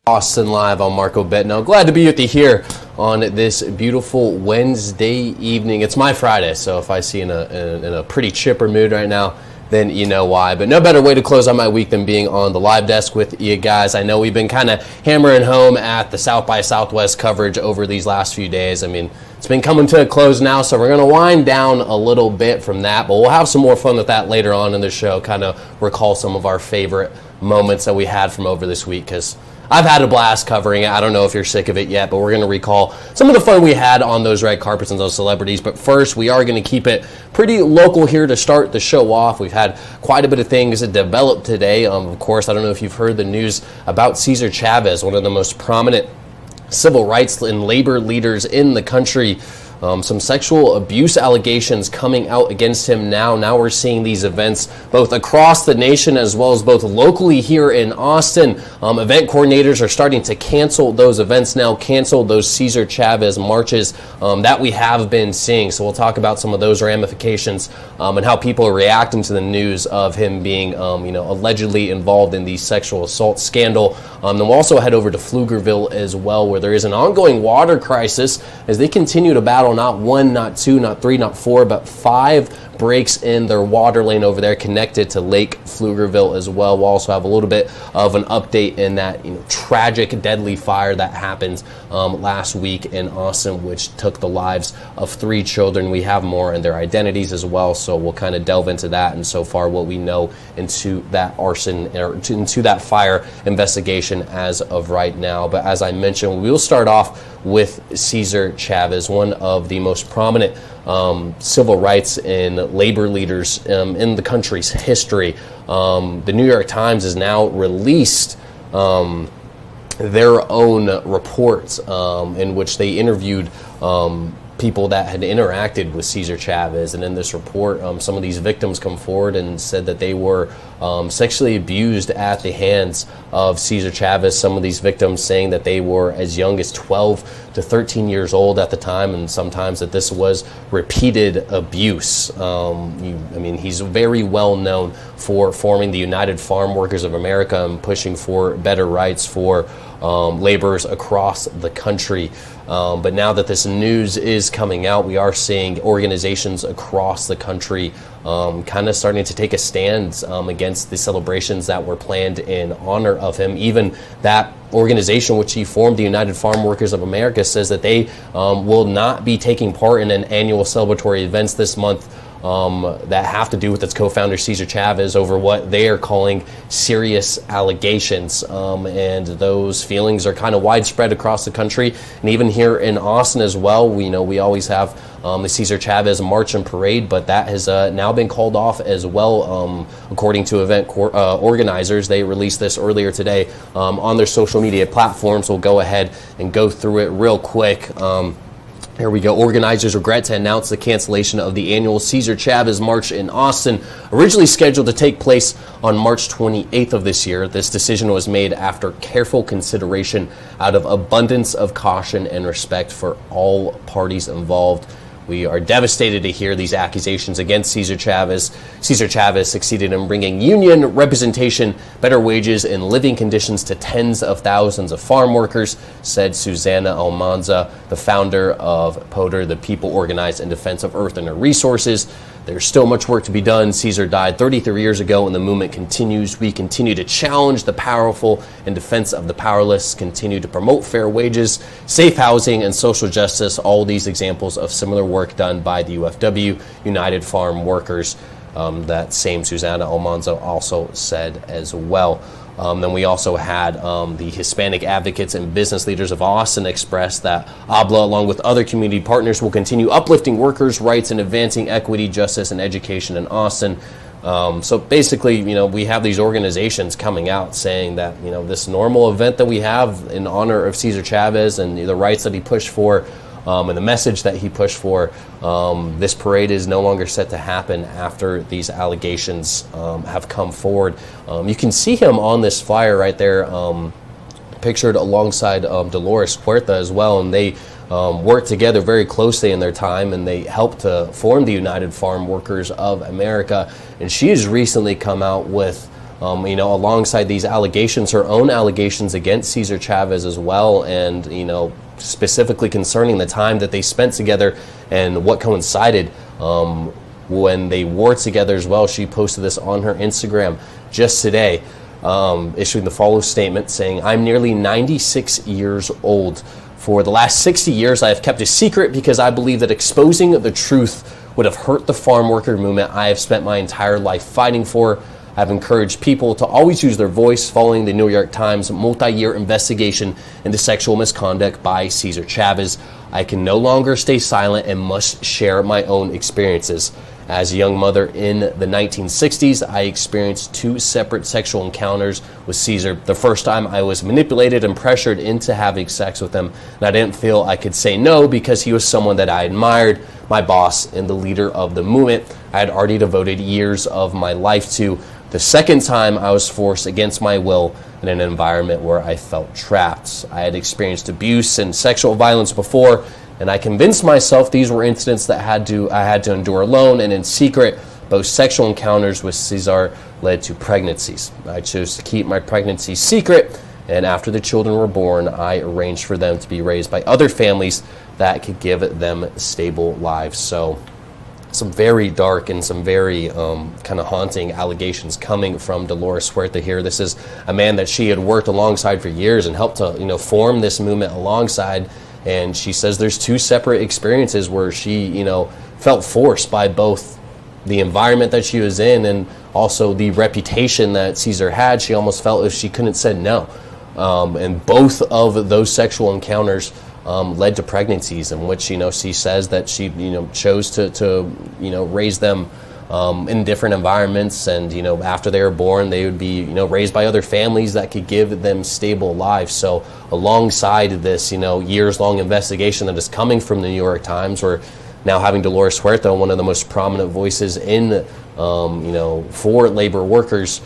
Austin Live. I'm Marco Betno. Glad to be with you here on this beautiful Wednesday evening. It's my Friday, so if I see in a pretty chipper mood right now, then you know why. But no better way to close out my week than being on the live desk with you guys. I know we've been kind of hammering home at the South by Southwest coverage over these last few days. I mean, it's been coming to a close now, so we're going to wind down a little bit from that, but we'll have some more fun with that later on in the show, kind of recall some of our favorite moments that we had from over this week, because I've had a blast covering it. I don't know if you're sick of it yet, but we're going to recall some of the fun we had on those red carpets and those celebrities. But first, we are going to keep it pretty local here to start the show off. We've had quite a bit of things that developed today. Of course, I don't know if you've heard the news about Cesar Chavez, one of the most prominent civil rights and labor leaders in the country. Some sexual abuse allegations coming out against him now. Now we're seeing these events both across the nation as well as both locally here in Austin. Event coordinators are starting to cancel those events now, cancel those Cesar Chavez marches that we have been seeing. So we'll talk about some of those ramifications and how people are reacting to the news of him being, allegedly involved in the sexual assault scandal. Then we'll also head over to Pflugerville as well, where there is an ongoing water crisis as they continue to battle not one, not two, not three, not four, but 5 breaks in their water lane over there connected to Lake Pflugerville as well. We'll also have a little bit of an update in that tragic, deadly fire that happened last week in Austin, which took the lives of 3 children. We have more and their identities as well, so we'll kind of delve into that and so far what we know into that arson or into that fire investigation as of right now. But as I mentioned, we'll start off with Cesar Chavez, one of the most prominent civil rights and labor leaders in the country's history. The New York Times has now released their own reports in which they interviewed people that had interacted with Cesar Chavez. And in this report, some of these victims come forward and said that they were sexually abused at the hands of Cesar Chavez. Some of these victims saying that they were as young as 12 to 13 years old at the time, and sometimes that this was repeated abuse. He's very well known for forming the United Farm Workers of America and pushing for better rights for laborers across the country. But now that this news is coming out, we are seeing organizations across the country kind of starting to take a stand against the celebrations that were planned in honor of him. Even that organization which he formed, the United Farm Workers of America, says that they will not be taking part in an annual celebratory events this month that have to do with its co-founder Cesar Chavez over what they are calling serious allegations, and those feelings are kind of widespread across the country and even here in Austin as well. We always have the Cesar Chavez March and Parade, but that has now been called off as well, according to event organizers. They released this earlier today on their social media platforms. We'll go ahead and go through it real quick. Here we go. Organizers regret to announce the cancellation of the annual Cesar Chavez March in Austin, originally scheduled to take place on March 28th of this year. This decision was made after careful consideration out of abundance of caution and respect for all parties involved. We are devastated to hear these accusations against Cesar Chavez. Cesar Chavez succeeded in bringing union representation, better wages, and living conditions to tens of thousands of farm workers, said Susana Almanza, the founder of PODER, the People Organized in Defense of Earth and Her Resources. There's still much work to be done. Cesar died 33 years ago, and the movement continues. We continue to challenge the powerful in defense of the powerless, continue to promote fair wages, safe housing, and social justice. All these examples of similar work done by the UFW, United Farm Workers. That same Susana Almanza also said as well. Then we also had the Hispanic advocates and business leaders of Austin express that ABLA, along with other community partners, will continue uplifting workers' rights and advancing equity, justice, and education in Austin. So basically, we have these organizations coming out saying that, this normal event that we have in honor of Cesar Chavez and the rights that he pushed for, and the message that he pushed for, this parade is no longer set to happen after these allegations have come forward. You can see him on this flyer right there, pictured alongside Dolores Huerta as well, and they worked together very closely in their time, and they helped to form the United Farm Workers of America. And she has recently come out with alongside these allegations, her own allegations against Cesar Chavez as well, and, specifically concerning the time that they spent together and what coincided when they were together as well. She posted this on her Instagram just today, issuing the following statement saying, "I'm nearly 96 years old. For the last 60 years, I have kept a secret because I believe that exposing the truth would have hurt the farm worker movement I have spent my entire life fighting for. I've encouraged people to always use their voice following the New York Times multi-year investigation into sexual misconduct by Cesar Chavez. I can no longer stay silent and must share my own experiences. As a young mother in the 1960s, I experienced 2 separate sexual encounters with Cesar. The first time I was manipulated and pressured into having sex with him, and I didn't feel I could say no because he was someone that I admired, my boss and the leader of the movement I had already devoted years of my life to. The second time I was forced against my will in an environment where I felt trapped. I had experienced abuse and sexual violence before, and I convinced myself these were incidents that I had to endure alone and in secret. Both sexual encounters with Cesar led to pregnancies. I chose to keep my pregnancy secret, and after the children were born, I arranged for them to be raised by other families that could give them stable lives." So some very dark and some very kind of haunting allegations coming from Dolores Huerta here. This is a man that she had worked alongside for years and helped to form this movement alongside. And she says there's 2 separate experiences where she felt forced by both the environment that she was in and also the reputation that Cesar had. She almost felt if she couldn't say no. And both of those sexual encounters led to pregnancies, in which she says that she chose to raise them in different environments, and after they were born, they would be raised by other families that could give them stable lives. So alongside this years-long investigation that is coming from the New York Times, we're now having Dolores Huerta, one of the most prominent voices in for labor workers,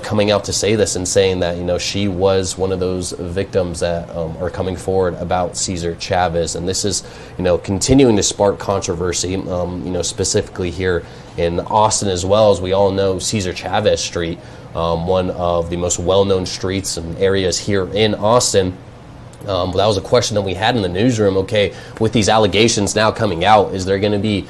coming out to say this and saying that, she was one of those victims that are coming forward about Cesar Chavez. And this is, continuing to spark controversy, specifically here in Austin as well. As we all know, Cesar Chavez Street, one of the most well-known streets and areas here in Austin. That was a question that we had in the newsroom. Okay, with these allegations now coming out, is there going to be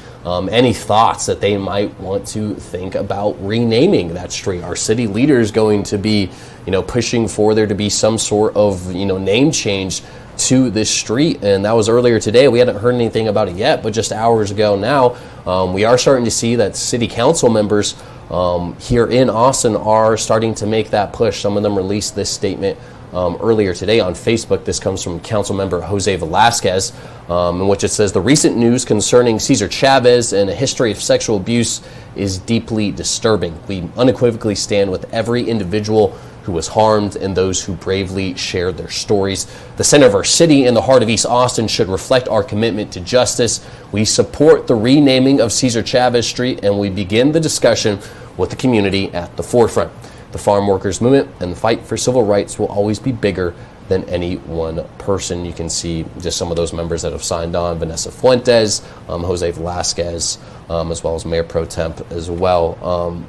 any thoughts that they might want to think about renaming that street? Are city leaders going to be, pushing for there to be some sort of, name change to this street? And that was earlier today. We hadn't heard anything about it yet, but just hours ago now, we are starting to see that city council members here in Austin are starting to make that push. Some of them released this statement earlier today on Facebook. This comes from council member Jose Velasquez, in which it says, "The recent news concerning Cesar Chavez and a history of sexual abuse is deeply disturbing. We unequivocally stand with every individual who was harmed and those who bravely shared their stories. The center of our city and the heart of East Austin should reflect our commitment to justice. We support the renaming of Cesar Chavez Street, and we begin the discussion with the community at the forefront. The farm workers movement and the fight for civil rights will always be bigger than any one person." You can see just some of those members that have signed on: Vanessa Fuentes, Jose Velasquez, as well as Mayor Pro Temp as well.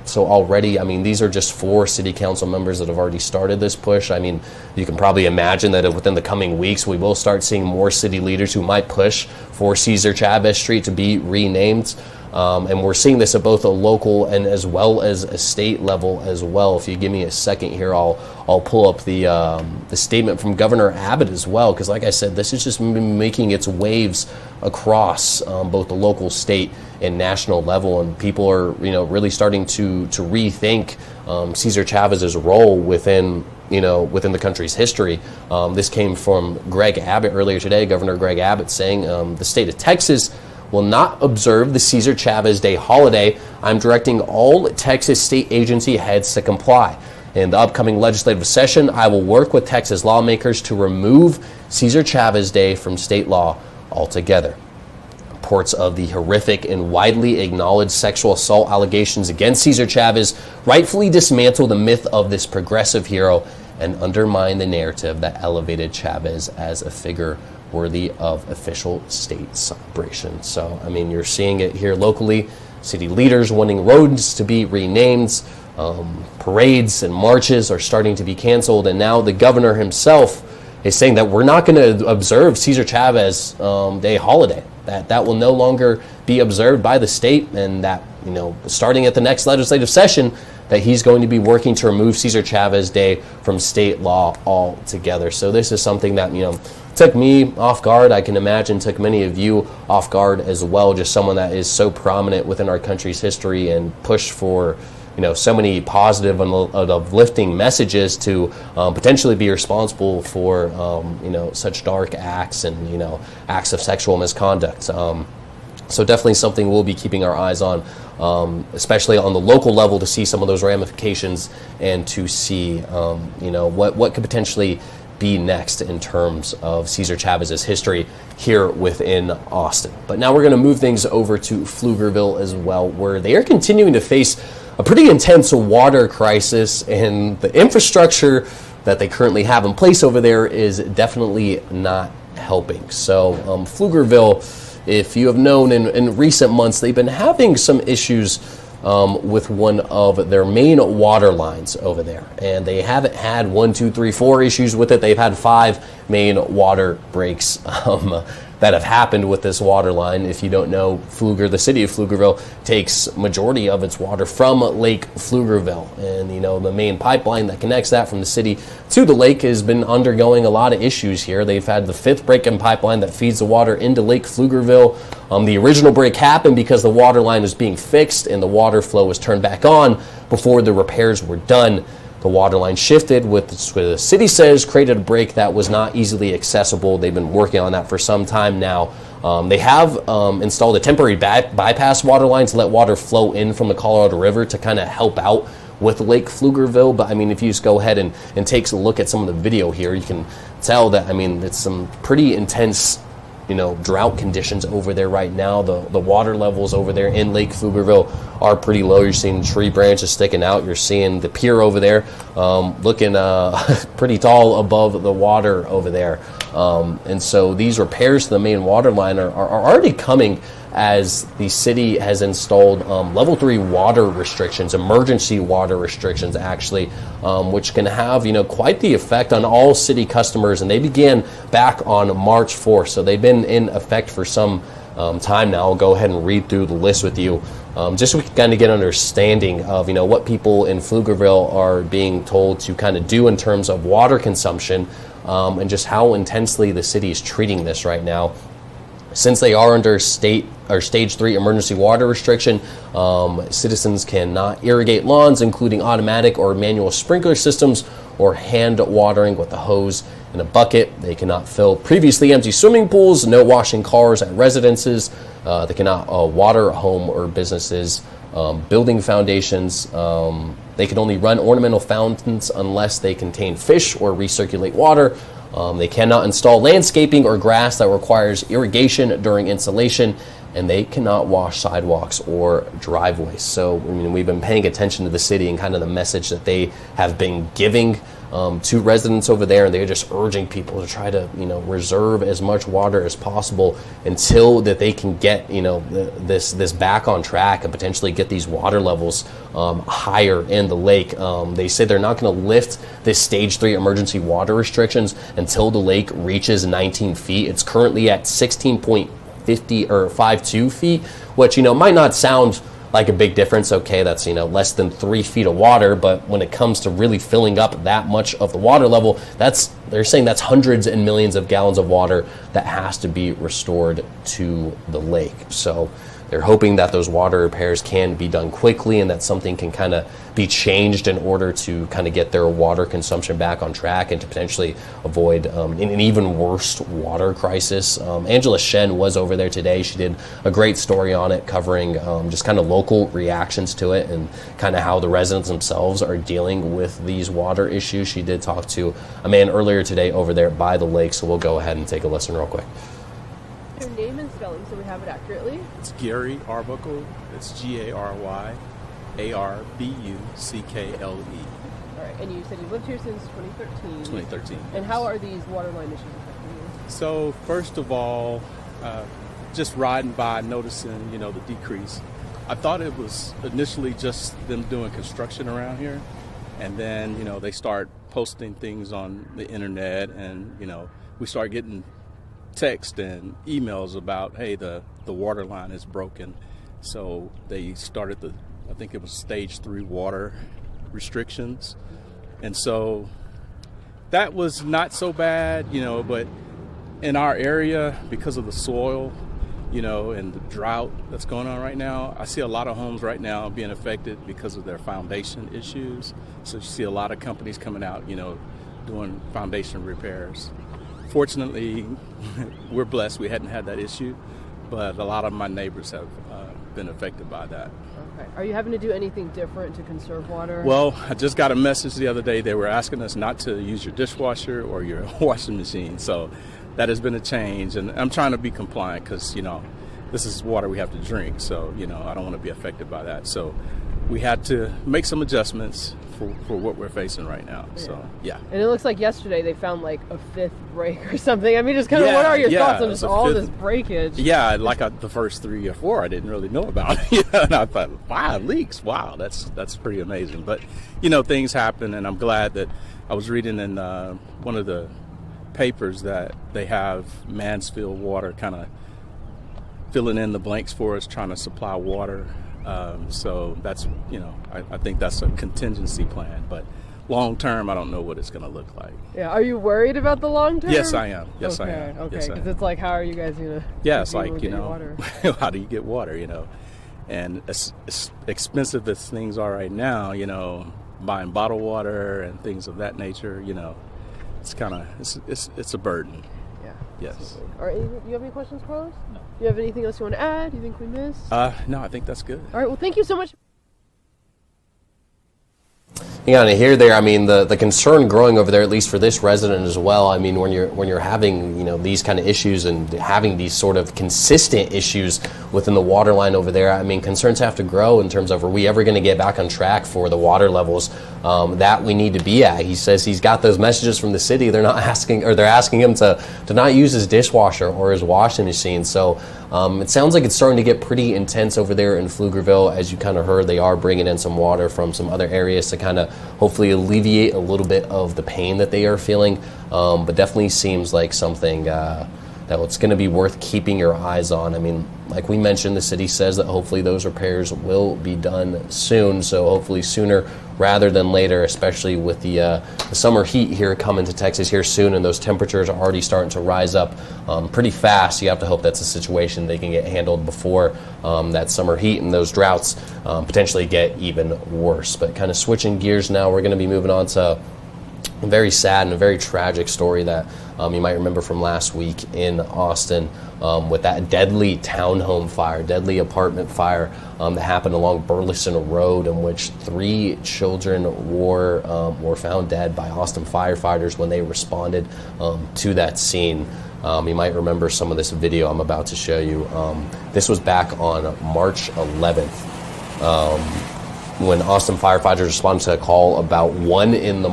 So already, these are just 4 city council members that have already started this push. You can probably imagine that within the coming weeks, we will start seeing more city leaders who might push for Cesar Chavez Street to be renamed. And we're seeing this at both a local and as well as a state level as well. If you give me a second here, I'll pull up the statement from Governor Abbott as well, because like I said, this is just making its waves across both the local, state, and national level, and people are really starting to rethink Cesar Chavez's role within the country's history. This came from Greg Abbott earlier today. Governor Greg Abbott saying the state of Texas will not observe the Cesar Chavez Day holiday. I'm directing all Texas state agency heads to comply. In the upcoming legislative session, I will work with Texas lawmakers to remove Cesar Chavez Day from state law altogether. Reports of the horrific and widely acknowledged sexual assault allegations against Cesar Chavez rightfully dismantle the myth of this progressive hero and undermine the narrative that elevated Chavez as a figure worthy of official state celebration. So, you're seeing it here locally city leaders wanting roads to be renamed. Parades and marches are starting to be canceled, and now the governor himself is saying that we're not going to observe Cesar Chavez Day holiday. That will no longer be observed by the state, and that, starting at the next legislative session, that he's going to be working to remove Cesar Chavez Day from state law altogether. So this is something that, took me off guard. I can imagine took many of you off guard as well. Just someone that is so prominent within our country's history and pushed for so many positive and uplifting messages to potentially be responsible for, such dark acts and, acts of sexual misconduct. So definitely something we'll be keeping our eyes on, especially on the local level, to see some of those ramifications and to see, what could potentially be next in terms of Cesar Chavez's history here within Austin. But now we're going to move things over to Pflugerville as well, where they are continuing to face a pretty intense water crisis, and the infrastructure that they currently have in place over there is definitely not helping. So Pflugerville, if you have known in recent months, they've been having some issues with one of their main water lines over there. And they haven't had 1, 2, 3, 4 issues with it. They've had 5 main water breaks that have happened with this water line. If you don't know, the city of Pflugerville takes majority of its water from Lake Pflugerville. And, the main pipeline that connects that from the city to the lake has been undergoing a lot of issues here. They've had the 5th break in pipeline that feeds the water into Lake Pflugerville. The original break happened because the water line was being fixed and the water flow was turned back on before the repairs were done. The water line shifted, with the city says created a break that was not easily accessible. They've been working on that for some time now. They have installed a temporary bypass water line to let water flow in from the Colorado River to kind of help out with Lake Pflugerville. But if you just go ahead and take a look at some of the video here, you can tell that, it's some pretty intense drought conditions over there right now. The water levels over there in Lake Pflugerville are pretty low. You're seeing tree branches sticking out. You're seeing the pier over there looking pretty tall above the water over there. And so these repairs to the main water line are already coming as the city has installed level 3 water restrictions, emergency water restrictions actually, which can have quite the effect on all city customers. And they began back on March 4th, so they've been in effect for some time now. I'll go ahead and read through the list with you, just so we can kind of get an understanding of what people in Pflugerville are being told to kind of do in terms of water consumption, and just how intensely the city is treating this right now. Since they are under stage 3 emergency water restriction, citizens cannot irrigate lawns, including automatic or manual sprinkler systems, or hand watering with a hose and a bucket. They cannot fill previously empty swimming pools, no washing cars at residences. They cannot water home or businesses, building foundations. They can only run ornamental fountains unless they contain fish or recirculate water. They cannot install landscaping or grass that requires irrigation during installation, and they cannot wash sidewalks or driveways. So, we've been paying attention to the city and kind of the message that they have been giving to residents over there, and they're just urging people to try to, reserve as much water as possible until that they can get, this back on track and potentially get these water levels higher in the lake. They say they're not going to lift this stage 3 emergency water restrictions until the lake reaches 19 feet. It's currently at 16.50 or 52 feet, which, might not sound like a big difference. Okay, that's less than 3 feet of water, but when it comes to really filling up that much of the water level, they're saying that's hundreds and millions of gallons of water that has to be restored to the lake. So they're hoping that those water repairs can be done quickly and that something can kind of be changed in order to kind of get their water consumption back on track and to potentially avoid an even worse water crisis. Angela Shen was over there today. She did a great story on it, covering just kind of local reactions to it and kind of how the residents themselves are dealing with these water issues. She did talk to a man earlier today over there by the lake, so we'll go ahead and take a listen real quick. Your name and spelling so we have it accurately. It's Gary Arbuckle. It's GaryArbuckle. All right, and you said you've lived here since 2013. 2013. And how are these water line issues affecting you? So first of all, just riding by, noticing, the decrease I thought it was initially just them doing construction around here, and then they start posting things on the internet, and we start getting text and emails about, hey, the water line is broken. So they started I think it was stage 3 water restrictions, and so that was not so bad, but in our area, because of the soil, and the drought that's going on right now, I see a lot of homes right now being affected because of their foundation issues. So you see a lot of companies coming out, doing foundation repairs. Fortunately, we're blessed we hadn't had that issue, but a lot of my neighbors have been affected by that. Okay. Are you having to do anything different to conserve water? Well, I just got a message the other day. They were asking us not to use your dishwasher or your washing machine. So that has been a change, and I'm trying to be compliant because, this is water we have to drink. So, I don't want to be affected by that. So we had to make some adjustments for what we're facing right now. Yeah. So, yeah. And it looks like yesterday they found like a 5th break or something. I mean, just kind of what are your thoughts on just all this breakage? Yeah, like the first 3 or 4 I didn't really know about. And I thought, 5 leaks? Wow, that's pretty amazing. But, things happen, and I'm glad that I was reading in one of the papers that they have Mansfield Water kind of filling in the blanks for us, trying to supply water. So that's, I think that's a contingency plan, but long term, I don't know what it's going to look like. Yeah. Are you worried about the long term? Yes, I am. Okay. Okay. Because it's like, how are you guys going to? Yeah, it's like, how do you get water, and as expensive as things are right now, buying bottled water and things of that nature, it's kind of, it's a burden. Yeah. Yes. All right. You have any questions, Carlos? No. Do you have anything else you want to add? Do you think we missed? No, I think that's good. All right. Well, thank you so much. You got to hear there. I mean, the concern growing over there, at least for this resident as well. I mean, when you're having these kind of issues and having these sort of consistent issues within the water line over there, I mean, concerns have to grow in terms of, are we ever going to get back on track for the water levels that we need to be at? He says he's got those messages from the city. They're asking him to not use his dishwasher or his washing machine. So it sounds like it's starting to get pretty intense over there in Pflugerville. As you kind of heard, they are bringing in some water from some other areas to kind of hopefully alleviate a little bit of the pain that they are feeling, but definitely seems like something that it's going to be worth keeping your eyes on. I mean, like we mentioned, the city says that hopefully those repairs will be done soon, so hopefully sooner rather than later, especially with the summer heat here coming to Texas here soon, and those temperatures are already starting to rise up pretty fast. You have to hope that's a situation they can get handled before that summer heat and those droughts potentially get even worse. But kind of switching gears now, we're going to be moving on to a very sad and a very tragic story that you might remember from last week in Austin with that deadly townhome fire, deadly apartment fire that happened along Burleson Road, in which 3 children were found dead by Austin firefighters when they responded to that scene. You might remember some of this video I'm about to show you. This was back on March 11th. When Austin firefighters responded to a call about 1 a.m.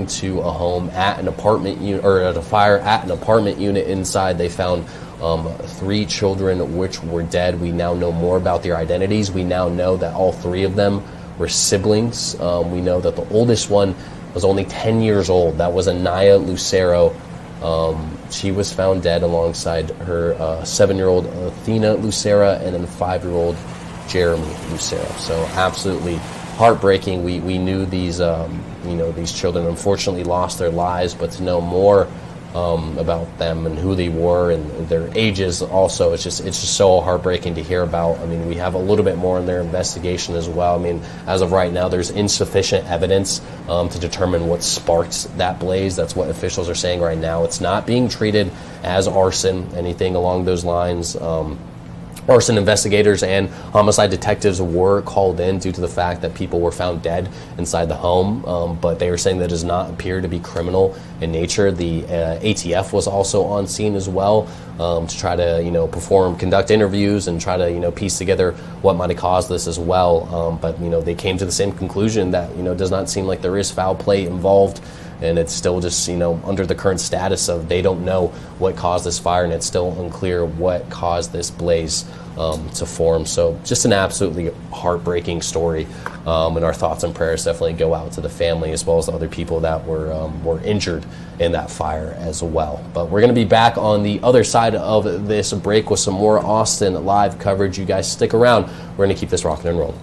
to a home at an apartment unit, or at a fire at an apartment unit inside. They found 3 children which were dead. We now know more about their identities. We now know that all 3 of them were siblings. We know that the oldest one was only 10 years old. That was Anaya Lucero. She was found dead alongside her 7-year-old Athena Lucero and then 5-year-old Jeremy Lucero. So absolutely heartbreaking. We knew these these children unfortunately lost their lives, but to know more about them and who they were and their ages also, it's just so heartbreaking to hear about. I mean, we have a little bit more in their investigation as well. I mean, as of right now, there's insufficient evidence to determine what sparked that blaze. That's what officials are saying right now. It's not being treated as arson, anything along those lines. Arson investigators and homicide detectives were called in due to the fact that people were found dead inside the home, but they were saying that does not appear to be criminal in nature. The ATF was also on scene as well to try to conduct interviews and try to piece together what might have caused this as well. But they came to the same conclusion that it does not seem like there is foul play involved and it's still just, under the current status of they don't know what caused this fire, and it's still unclear what caused this blaze to form. So just an absolutely heartbreaking story, and our thoughts and prayers definitely go out to the family as well as the other people that were injured in that fire as well. But we're going to be back on the other side of this break with some more Austin live coverage. You guys stick around. We're going to keep this rocking and rolling.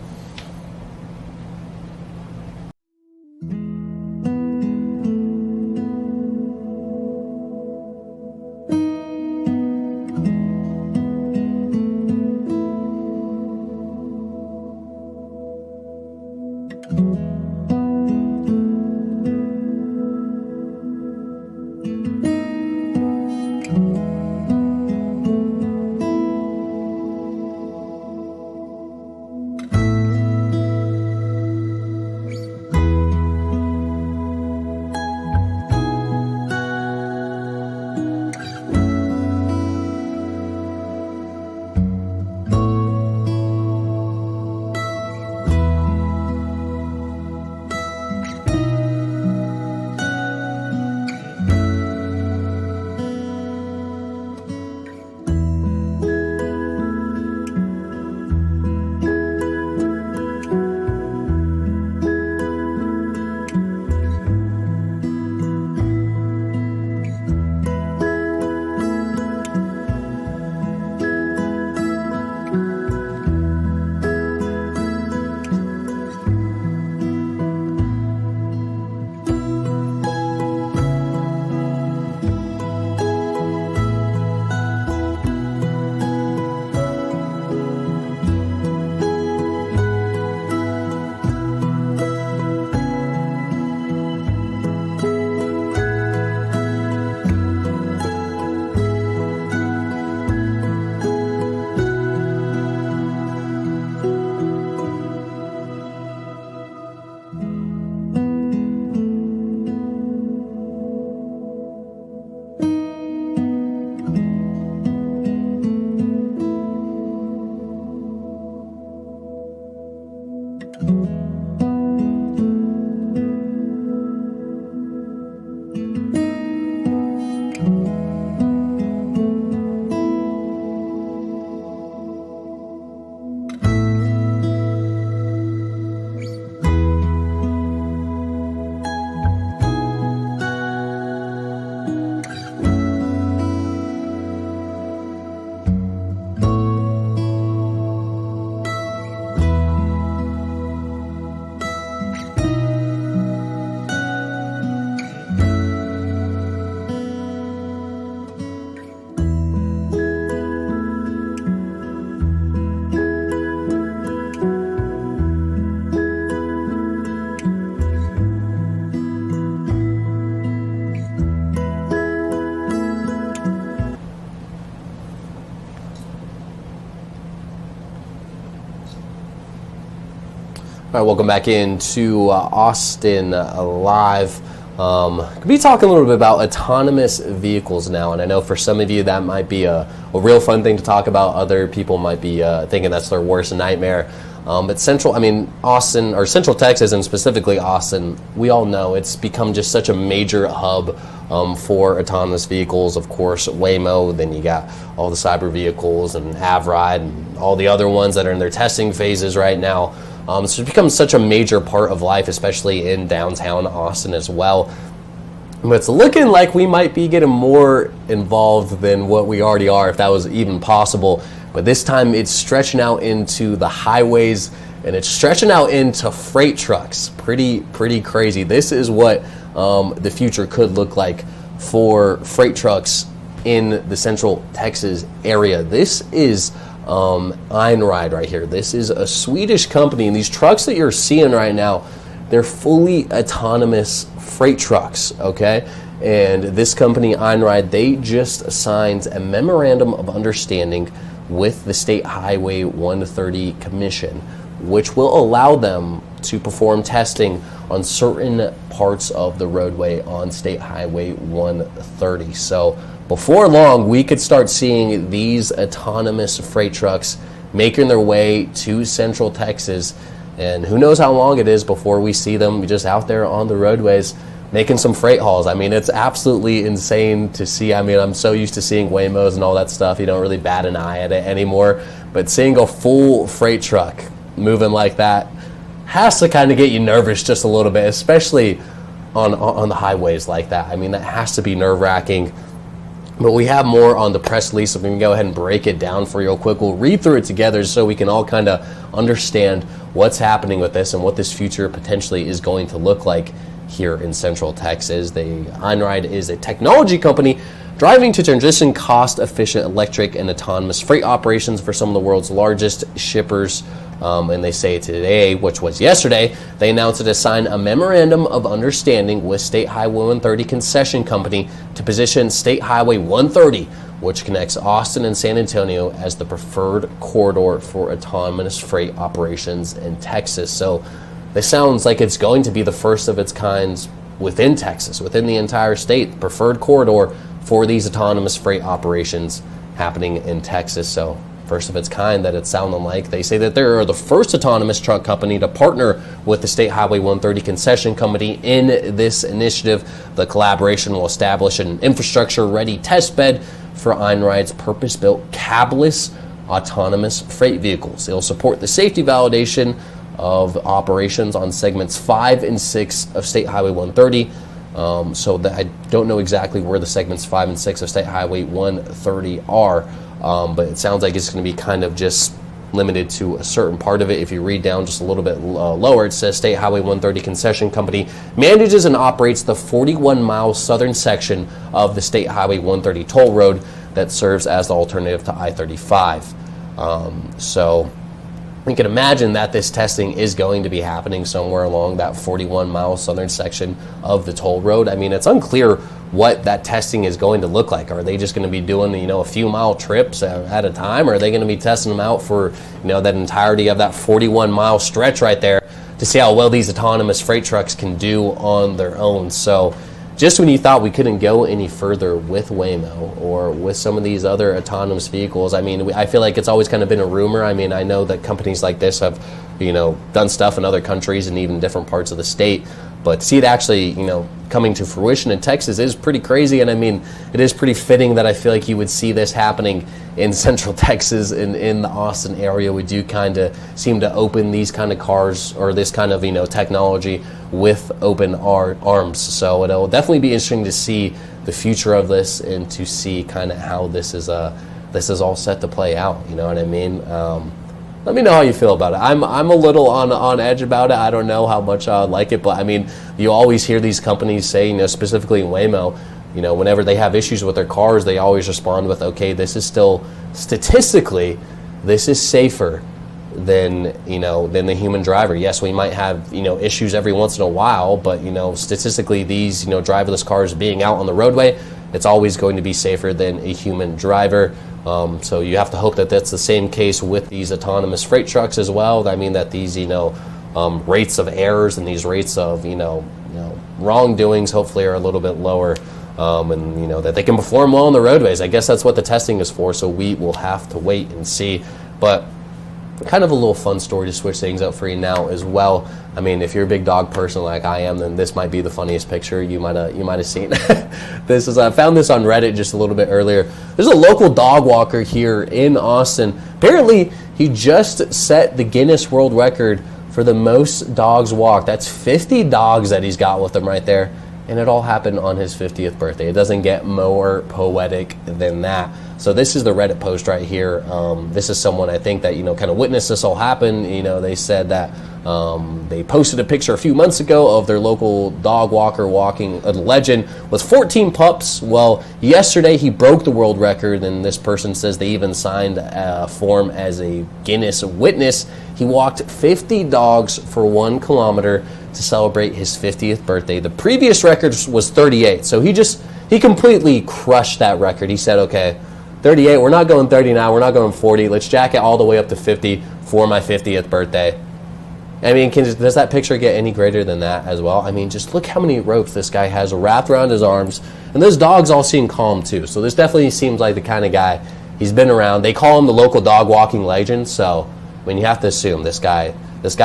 All right, welcome back into Austin Live. Could be talking a little bit about autonomous vehicles now, and I know for some of you that might be a real fun thing to talk about. Other people might be thinking that's their worst nightmare. But Austin, or Central Texas, and specifically Austin, we all know it's become just such a major hub for autonomous vehicles. Of course, Waymo, then you got all the cyber vehicles and AvRide and all the other ones that are in their testing phases right now. So it's become such a major part of life, especially in downtown Austin as well. But it's looking like we might be getting more involved than what we already are, if that was even possible. But this time it's stretching out into the highways, and it's stretching out into freight trucks. Pretty crazy. This is what the future could look like for freight trucks in the Central Texas area. This is Einride right here. This is a Swedish company, and these trucks that you're seeing right now, they're fully autonomous freight trucks, okay? And this company, Einride, they just signed a memorandum of understanding with the State Highway 130 Commission, which will allow them to perform testing on certain parts of the roadway on State Highway 130. So before long, we could start seeing these autonomous freight trucks making their way to Central Texas, and who knows how long it is before we see them just out there on the roadways making some freight hauls. I mean, it's absolutely insane to see. I mean, I'm so used to seeing Waymos and all that stuff. You don't really bat an eye at it anymore. But seeing a full freight truck moving like that has to kind of get you nervous just a little bit, especially on the highways like that. I mean, that has to be nerve-wracking. But we have more on the press release, so we can go ahead and break it down for you real quick. We'll read through it together so we can all kind of understand what's happening with this and what this future potentially is going to look like here in Central Texas. Einride is a technology company driving to transition cost-efficient electric and autonomous freight operations for some of the world's largest shippers. And they say today, which was yesterday, they announced it to sign a memorandum of understanding with State Highway 130 concession company to position State Highway 130, which connects Austin and San Antonio, as the preferred corridor for autonomous freight operations in Texas. So this sounds like it's going to be the first of its kind within Texas, within the entire state, preferred corridor for these autonomous freight operations happening in Texas. So first of its kind that it's sounding like. They say that they are the first autonomous truck company to partner with the State Highway 130 concession company in this initiative. The collaboration will establish an infrastructure-ready test bed for Einride's purpose-built cabless autonomous freight vehicles. It'll support the safety validation of operations on segments 5 and 6 of State Highway 130. So that I don't know exactly where the segments 5 and 6 of State Highway 130 are. But it sounds like it's going to be kind of just limited to a certain part of it. If you read down just a little bit lower, it says State Highway 130 concession company manages and operates the 41-mile southern section of the State Highway 130 toll road that serves as the alternative to I-35. So we can imagine that this testing is going to be happening somewhere along that 41-mile southern section of the toll road. I mean, it's unclear what that testing is going to look like. Are they just going to be doing, a few mile trips at a time? Or are they going to be testing them out for, that entirety of that 41-mile stretch right there to see how well these autonomous freight trucks can do on their own? So just when you thought we couldn't go any further with Waymo or with some of these other autonomous vehicles, I mean, I feel like it's always kind of been a rumor. I mean, I know that companies like this have, done stuff in other countries and even different parts of the state. But to see it actually, coming to fruition in Texas is pretty crazy. And I mean, it is pretty fitting that I feel like you would see this happening in Central Texas, in the Austin area. We do kind of seem to open these kind of cars or this kind of, technology with open arms. So it'll definitely be interesting to see the future of this and to see kind of how this is all set to play out. You know what I mean? Let me know how you feel about it. I'm a little on edge about it. I don't know how much I like it, but I mean, you always hear these companies say, specifically in Waymo, whenever they have issues with their cars, they always respond with, okay, this is still statistically, this is safer than the human driver. Yes, we might have issues every once in a while, but statistically, these driverless cars being out on the roadway, it's always going to be safer than a human driver. So you have to hope that that's the same case with these autonomous freight trucks as well. I mean, that these rates of errors and these rates of wrongdoings hopefully are a little bit lower, and that they can perform well on the roadways. I guess that's what the testing is for. So we will have to wait and see. But kind of a little fun story to switch things up for you now as well. I mean, if you're a big dog person like I am, then this might be the funniest picture you might have seen. I found this on Reddit just a little bit earlier. There's a local dog walker here in Austin. Apparently, he just set the Guinness World Record for the most dogs walked. That's 50 dogs that he's got with him right there. And it all happened on his 50th birthday. It doesn't get more poetic than that. So this is the Reddit post right here. This is someone I think that, kind of witnessed this all happen. They said that they posted a picture a few months ago of their local dog walker walking a legend with 14 pups. Well, yesterday he broke the world record, and this person says they even signed a form as a Guinness witness. He walked 50 dogs for 1 kilometer to celebrate his 50th birthday. The previous record was 38, so he completely crushed that record. He said, okay, 38, we're not going 30 now, we're not going 40, let's jack it all the way up to 50 for my 50th birthday. I mean, does that picture get any greater than that as well? I mean, just look how many ropes this guy has wrapped around his arms, and those dogs all seem calm too, so this definitely seems like the kind of guy. He's been around. They call him the local dog walking legend, so I mean, you have to assume this guy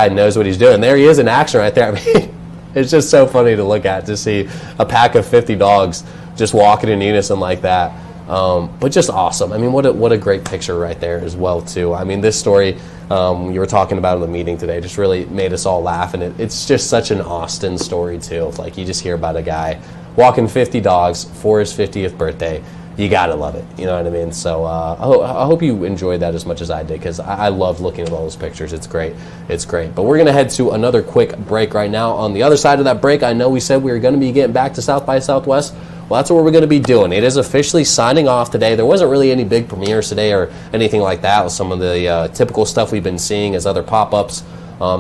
knows what he's doing. There he is in action right there. I mean, It's just so funny to look at, to see a pack of 50 dogs just walking in unison like that. But just awesome. I mean, what a great picture right there as well, too. I mean, this story you were talking about in the meeting today just really made us all laugh, and it's just such an Austin story, too. Like, you just hear about a guy walking 50 dogs for his 50th birthday. You gotta love it, you know what I mean? So I hope you enjoyed that as much as I did, because I loved looking at all those pictures. It's great. But we're gonna head to another quick break right now. On the other side of that break, I know we said we were gonna be getting back to South by Southwest. Well, that's what we're going to be doing. It is officially signing off today. There wasn't really any big premieres today or anything like that. With some of the typical stuff we've been seeing as other pop-ups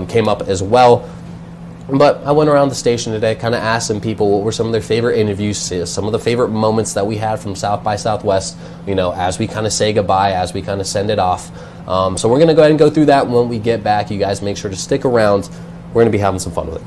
came up as well. But I went around the station today, kind of asked some people what were some of their favorite interviews, some of the favorite moments that we had from South by Southwest, you know, as we kind of say goodbye, as we kind of send it off. So we're going to go ahead and go through that when we get back. You guys make sure to stick around. We're going to be having some fun with it.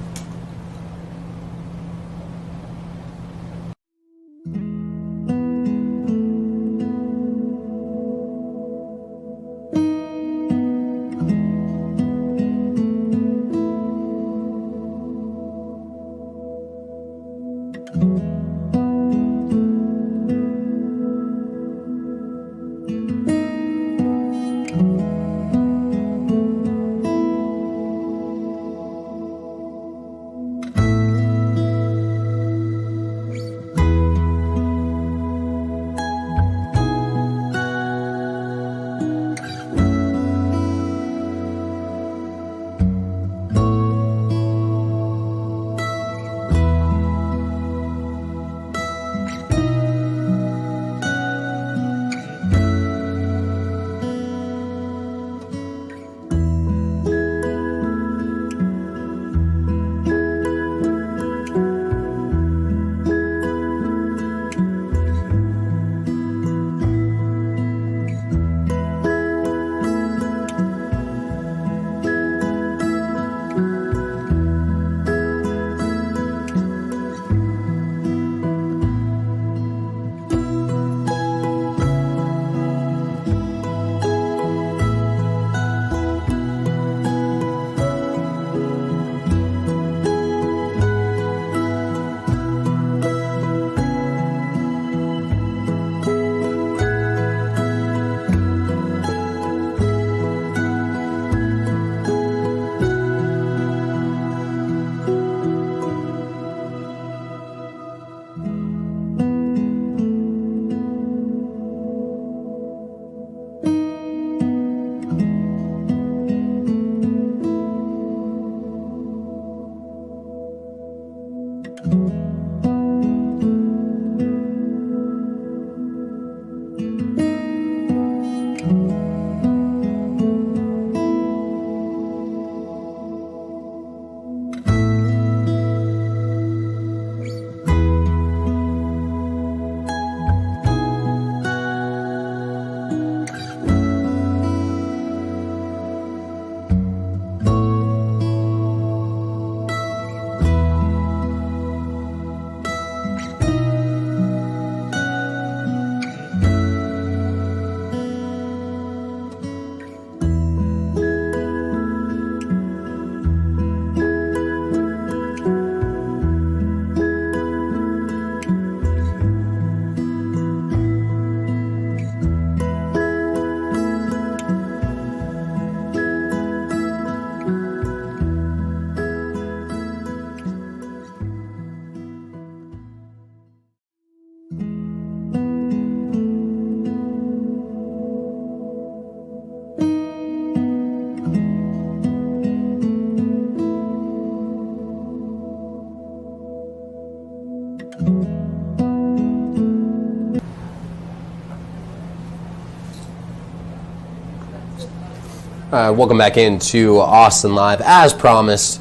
Welcome back into Austin Live, as promised.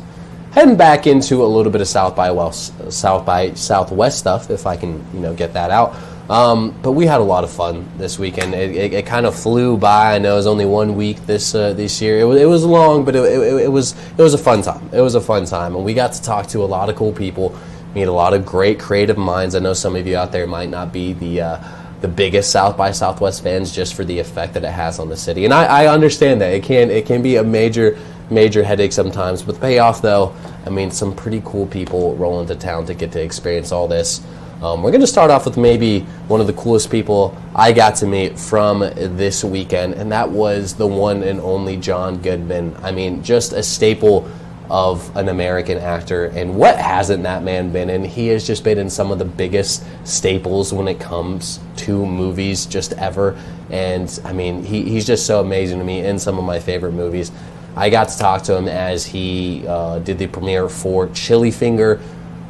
Heading back into a little bit of South by Southwest stuff, if I can, get that out. But we had a lot of fun this weekend. It kind of flew by. I know it was only 1 week this year. It was long, but it was a fun time. It was a fun time, and we got to talk to a lot of cool people, meet a lot of great creative minds. I know some of you out there might not be the biggest South by Southwest fans, just for the effect that it has on the city, and I understand that it can be a major major headache sometimes. But the payoff, though, I mean, some pretty cool people roll into town to get to experience all this. We're going to start off with maybe one of the coolest people I got to meet from this weekend, and that was the one and only John Goodman. I mean, just a staple of an American actor, and what hasn't that man been in? He has just been in some of the biggest staples when it comes to movies just ever, and I mean, he's just so amazing to me in some of my favorite movies. I got to talk to him as he did the premiere for Chili Finger,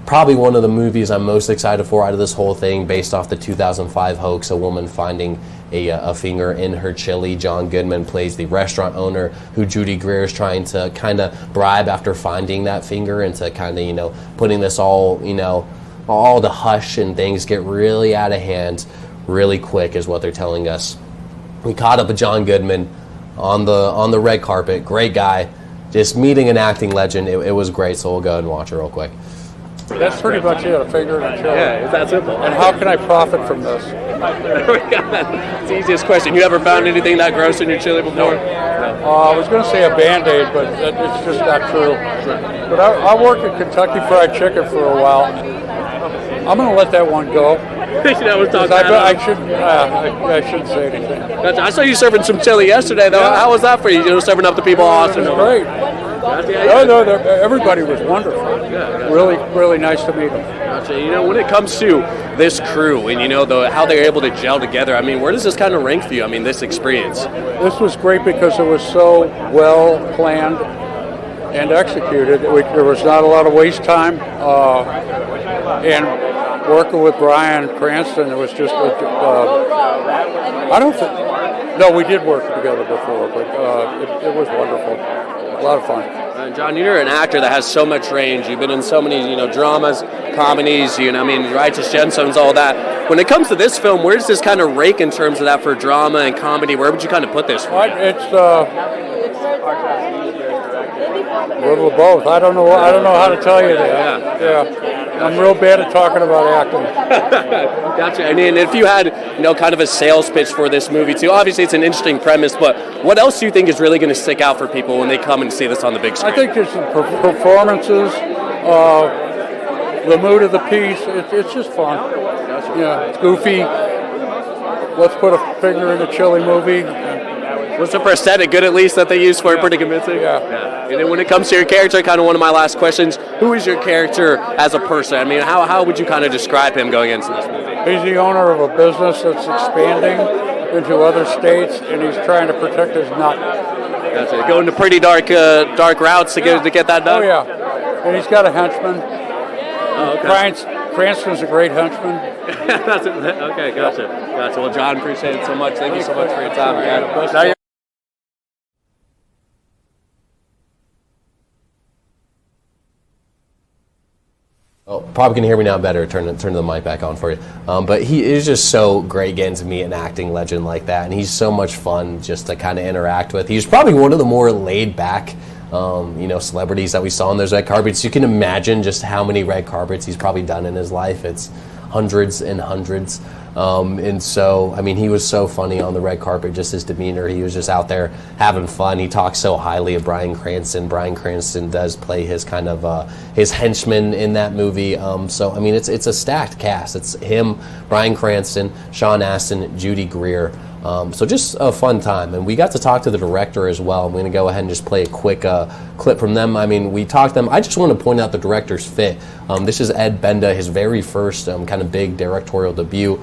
probably one of the movies I'm most excited for out of this whole thing, based off the 2005 hoax, a woman finding a finger in her chili. John Goodman plays the restaurant owner who Judy Greer is trying to kind of bribe after finding that finger, and to kind of, putting this all the hush and things get really out of hand really quick is what they're telling us. We caught up with John Goodman on the red carpet. Great guy. Just meeting an acting legend. It was great, so we'll go and watch it real quick. That's pretty much it, a finger and a chili. Yeah, it's that simple. And how can I profit from this? It's the easiest question. You ever found anything that gross in your chili before? No. I was going to say a Band-Aid, but it's just not true. But I worked at Kentucky Fried Chicken for a while. I'm going to let that one go. I shouldn't say anything. I saw you serving some chili yesterday, though. Yeah. How was that for you? Serving up to people in Austin? It was great. No, everybody was wonderful. Really, really nice to meet them. Gotcha. When it comes to this crew and how they're able to gel together, I mean, where does this kind of rank for you? I mean, this experience. This was great because it was so well planned and executed. There was not a lot of waste time, and working with Bryan Cranston, it was just. No, we did work together before, but it was wonderful. A lot of fun. John, you're an actor that has so much range. You've been in so many, dramas, comedies, Righteous Gemstones, all that. When it comes to this film, where does this kind of rank in terms of that for drama and comedy? Where would you kind of put this? It's a little of both. I don't know how to tell you that. Yeah. I'm real bad at talking about acting. Gotcha. And if you had, kind of a sales pitch for this movie too, obviously it's an interesting premise, but what else do you think is really going to stick out for people when they come and see this on the big screen? I think there's some performances, the mood of the piece. It's just fun. Gotcha. Yeah, it's goofy. Let's put a finger in a chili movie. Was the prosthetic good at least that they used for it pretty convincing? Yeah. And then when it comes to your character, kind of one of my last questions, who is your character as a person? I mean, how would you kind of describe him going into this movie? He's the owner of a business that's expanding into other states, and he's trying to protect his nut. That's it. Going to pretty dark routes to get that done? Oh, yeah. And he's got a henchman. Oh, okay. Cranston's a great henchman. That's it. Okay, gotcha. Well, John, appreciate it so much. Thank you so much for your time, man. Oh, probably can hear me now better. Turn the mic back on for you. But he is just so great getting to meet an acting legend like that, and he's so much fun just to kind of interact with. He's probably one of the more laid back, celebrities that we saw on those red carpets. You can imagine just how many red carpets he's probably done in his life. It's hundreds and hundreds. And so, I mean, he was so funny on the red carpet, just his demeanor. He was just out there having fun. He talks so highly of Bryan Cranston. Bryan Cranston does play his kind of his henchman in that movie. So, I mean, it's a stacked cast. It's him, Bryan Cranston, Sean Astin, Judy Greer. So just a fun time. And we got to talk to the director as well. I'm going to go ahead and just play a quick clip from them. I mean, we talked to them. I just want to point out the director's fit. This is Ed Benda, his very first kind of big directorial debut.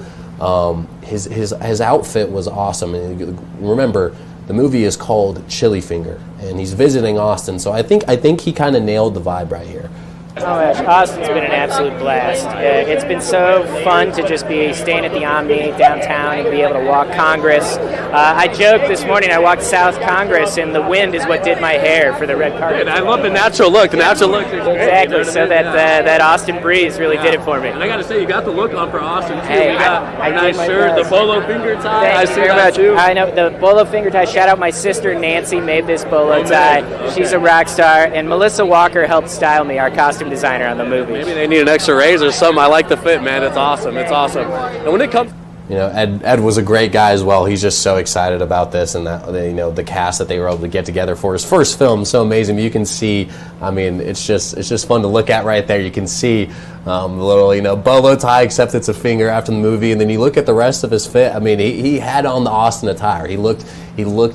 His outfit was awesome. And remember, the movie is called Chili Finger, and he's visiting Austin. So I think he kind of nailed the vibe right here. Oh gosh, Austin's been an absolute blast. It's been so fun to just be staying at the Omni downtown and be able to walk Congress. I joked this morning I walked South Congress and the wind is what did my hair for the red carpet. And I love the natural look. The natural look is great. Exactly. You know, so that Austin breeze really did it for me. And I got to say, you got the look on for Austin too. Hey, you got a nice shirt, the bolo finger tie. Thank you very much. I know the bolo finger tie. Shout out my sister Nancy made this bolo tie. She's a rock star, and Melissa Walker helped style me, our costume designer on the movie. Maybe they need an extra raise or something. I like the fit, man. It's awesome. It's awesome. And when it comes... Ed was a great guy as well. He's just so excited about this, and that the cast that they were able to get together for his first film, so amazing. You can see, it's just fun to look at right there. You can see the little bolo tie, except it's a finger after the movie, and then you look at the rest of his fit. He had on the Austin attire. He looked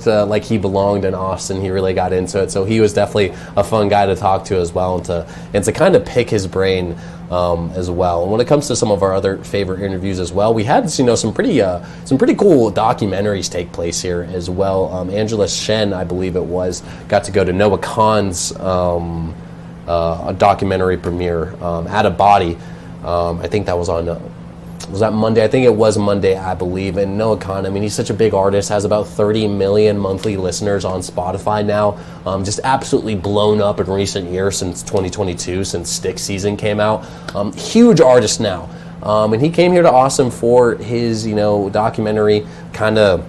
like he belonged in Austin. He really got into it, so he was definitely a fun guy to talk to as well, and to kind of pick his brain as well. And when it comes to some of our other favorite interviews as well, we had some pretty cool documentaries take place here as well. Angela Shen, I believe it was, got to go to Noah Kahan's a documentary premiere, At a Body. I think that was on. Was that Monday? I think it was Monday, I believe. And Noah Kahan, he's such a big artist, has about 30 million monthly listeners on Spotify now. Just absolutely blown up in recent years since 2022, since Stick season came out. Huge artist now. And he came here to Austin for his, documentary, kind of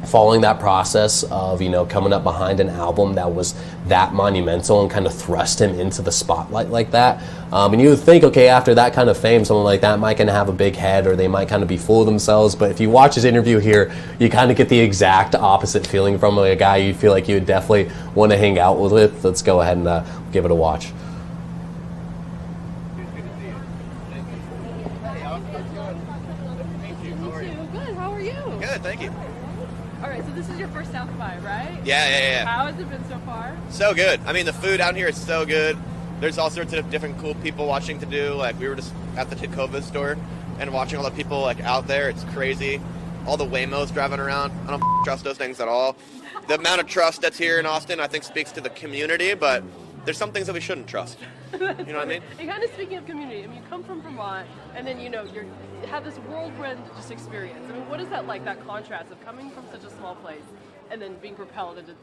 following that process of, coming up behind an album that was that monumental and kind of thrust him into the spotlight like that. And you would think, okay, after that kind of fame, someone like that might kind of have a big head, or they might kind of be full of themselves. But if you watch his interview here, you kind of get the exact opposite feeling from a guy you feel like you would definitely want to hang out with. Let's go ahead and give it a watch. Good, how are you? Good, thank you. All right, so this is your first South by, right? Yeah. How has it been so far? So good. The food out here is so good. There's all sorts of different cool people watching to do. Like, we were just at the Tacova store and watching all the people, like, out there. It's crazy. All the Waymos driving around. I don't trust those things at all. The amount of trust that's here in Austin, I think, speaks to the community, but there's some things that we shouldn't trust. You know what I mean? And kind of speaking of community, you come from Vermont, and then, you have this whirlwind just experience. What is that like, that contrast of coming from such a small place and then being propelled into,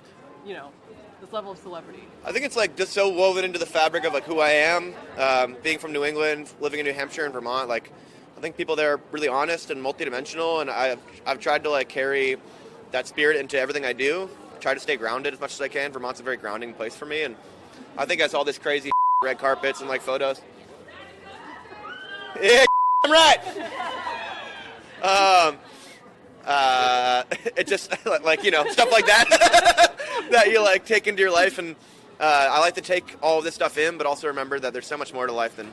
this level of celebrity? I think it's, like, just so woven into the fabric of, like, who I am. Being from New England, living in New Hampshire and Vermont, like, I think people there are really honest and multidimensional, and I've tried to, like, carry that spirit into everything I do. I try to stay grounded as much as I can. Vermont's a very grounding place for me, and I think I saw this crazy red carpets and, like, photos. Yeah, I'm right. It just, like, stuff like that that you, like, take into your life, and I like to take all of this stuff in, but also remember that there's so much more to life than,